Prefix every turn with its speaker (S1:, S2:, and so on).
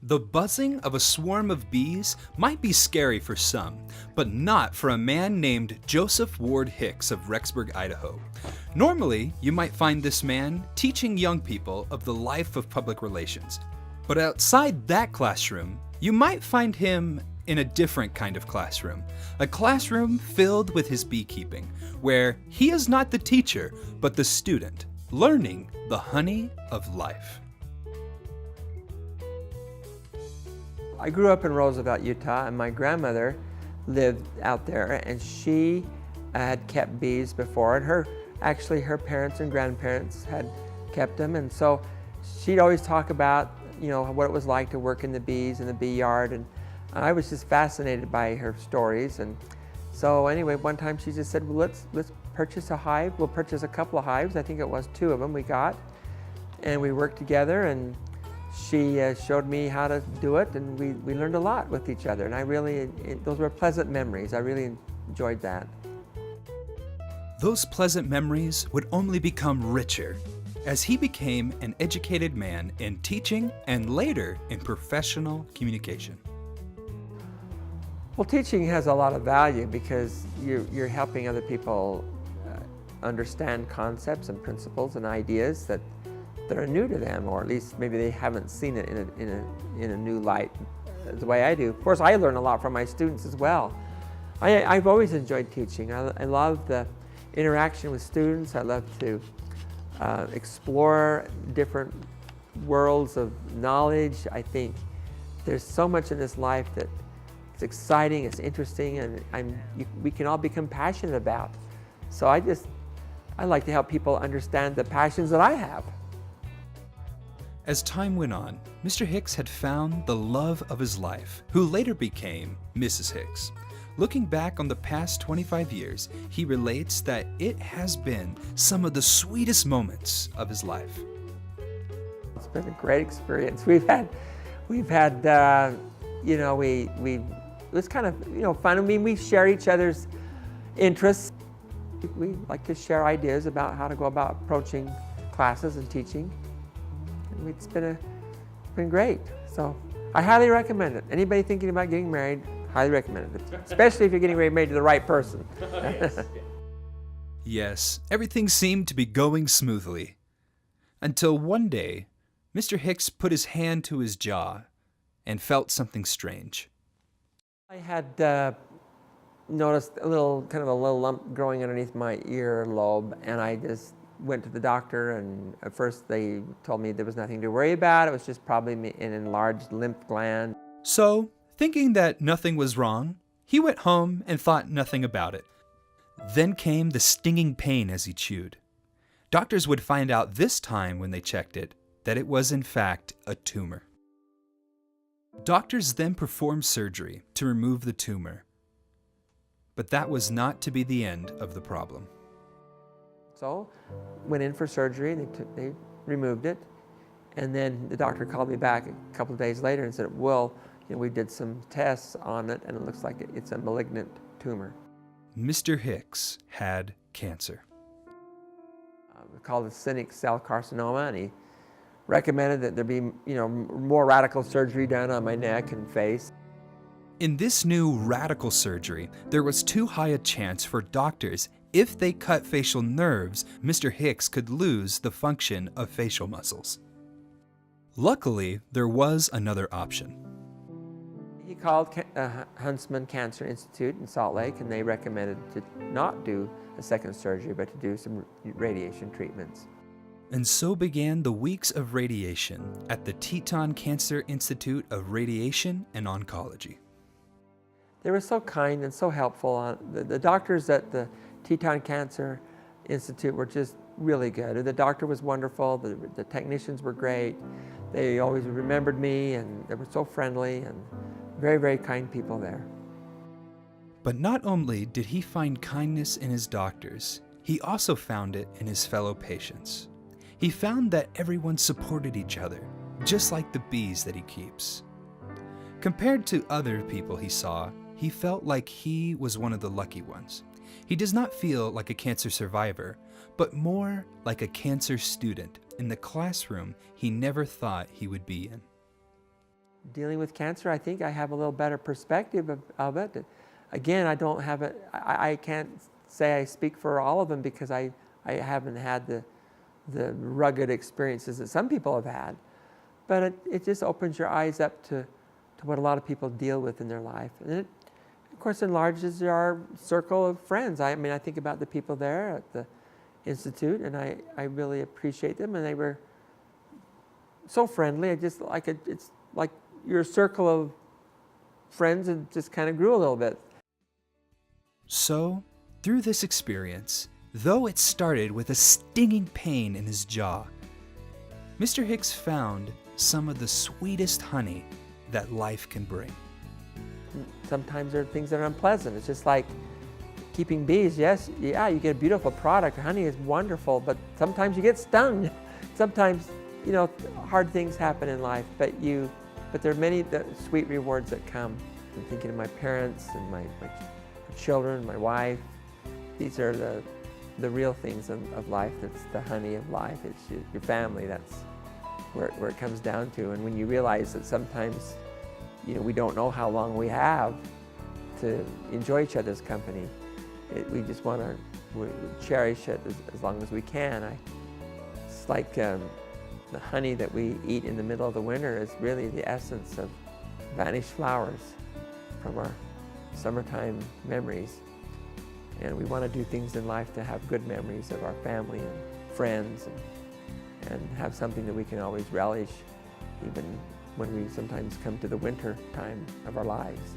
S1: The buzzing of a swarm of bees might be scary for some, but not for a man named Joseph Ward Hicks of Rexburg, Idaho. Normally, you might find this man teaching young people of the life of public relations. But outside that classroom, you might find him in a different kind of classroom. A classroom filled with his beekeeping, where he is not the teacher, but the student, learning the honey of life.
S2: I grew up in Roosevelt, Utah, and my grandmother lived out there, and she had kept bees before, and her parents and grandparents had kept them, and so she'd always talk about, what it was like to work in the bees in the bee yard, and I was just fascinated by her stories. And so anyway, one time she just said, well, let's purchase a hive. We'll purchase a couple of hives. I think it was 2 of them we got, and we worked together, and she showed me how to do it, and we learned a lot with each other, and those were pleasant memories. I really enjoyed that.
S1: Those pleasant memories would only become richer as he became an educated man in teaching and later in professional communication.
S2: Well, teaching has a lot of value because you're helping other people understand concepts and principles and ideas that are new to them, or at least maybe they haven't seen it in a new light the way I do. Of course, I learn a lot from my students as well. I've always enjoyed teaching. I love the interaction with students. I love to explore different worlds of knowledge. I think there's so much in this life that it's exciting, it's interesting, and we can all become passionate about. So I like to help people understand the passions that I have.
S1: As time went on, Mr. Hicks had found the love of his life, who later became Mrs. Hicks. Looking back on the past 25 years, he relates that it has been some of the sweetest moments of his life.
S2: It's been a great experience. We've had, it was kind of, fun. I mean, we share each other's interests. We like to share ideas about how to go about approaching classes and teaching. And it's been great. So I highly recommend it. Anybody thinking about getting married, highly recommend it, especially if you're getting married to the right person.
S1: Yes, everything seemed to be going smoothly. Until one day, Mr. Hicks put his hand to his jaw and felt something strange.
S2: I had noticed a little lump growing underneath my earlobe, and I just went to the doctor, and at first they told me there was nothing to worry about. It was just probably an enlarged lymph gland.
S1: So, thinking that nothing was wrong, he went home and thought nothing about it. Then came the stinging pain as he chewed. Doctors would find out this time when they checked it that it was in fact a tumor. Doctors then performed surgery to remove the tumor. But that was not to be the end of the problem.
S2: So, went in for surgery, they removed it, and then the doctor called me back a couple of days later and said, well, we did some tests on it, and it looks like it's a malignant tumor.
S1: Mr. Hicks had cancer.
S2: We called it cynic cell carcinoma, and he recommended that there be, more radical surgery done on my neck and face.
S1: In this new radical surgery, there was too high a chance for doctors. If they cut facial nerves, Mr. Hicks could lose the function of facial muscles. Luckily, there was another option.
S2: He called Huntsman Cancer Institute in Salt Lake, and they recommended to not do a second surgery, but to do some radiation treatments.
S1: And so began the weeks of radiation at the Teton Cancer Institute of Radiation and Oncology.
S2: They were so kind and so helpful. The doctors at the Teton Cancer Institute were just really good. The doctor was wonderful, the technicians were great. They always remembered me, and they were so friendly, and very, very kind people there.
S1: But not only did he find kindness in his doctors, he also found it in his fellow patients. He found that everyone supported each other, just like the bees that he keeps. Compared to other people he saw, he felt like he was one of the lucky ones. He does not feel like a cancer survivor, but more like a cancer student in the classroom he never thought he would be in.
S2: dealing with cancer, I think I have a little better perspective of it. Again, I don't have it. I can't say I speak for all of them because I haven't had the rugged experiences that some people have had. But it just opens your eyes up to what a lot of people deal with in their life. And it, of course, enlarges our circle of friends. I mean, I think about the people there at the Institute, and I really appreciate them, and they were so friendly. It's like your circle of friends, and just kind of grew a little bit.
S1: So, through this experience, though it started with a stinging pain in his jaw, Mr. Hicks found some of the sweetest honey that life can bring.
S2: Sometimes there are things that are unpleasant. It's just like keeping bees. Yes, yeah, you get a beautiful product. Honey is wonderful, but sometimes you get stung. Sometimes, you know, hard things happen in life, but there are many sweet rewards that come. I'm thinking of my parents and my children, my wife. These are the real things of life. That's the honey of life. It's your family. That's where it comes down to. And when you realize that sometimes, you know, we don't know how long we have to enjoy each other's company, we just want to cherish it as long as we can. It's like the honey that we eat in the middle of the winter is really the essence of vanished flowers from our summertime memories. And we want to do things in life to have good memories of our family and friends, and have something that we can always relish, even when we sometimes come to the winter time of our lives.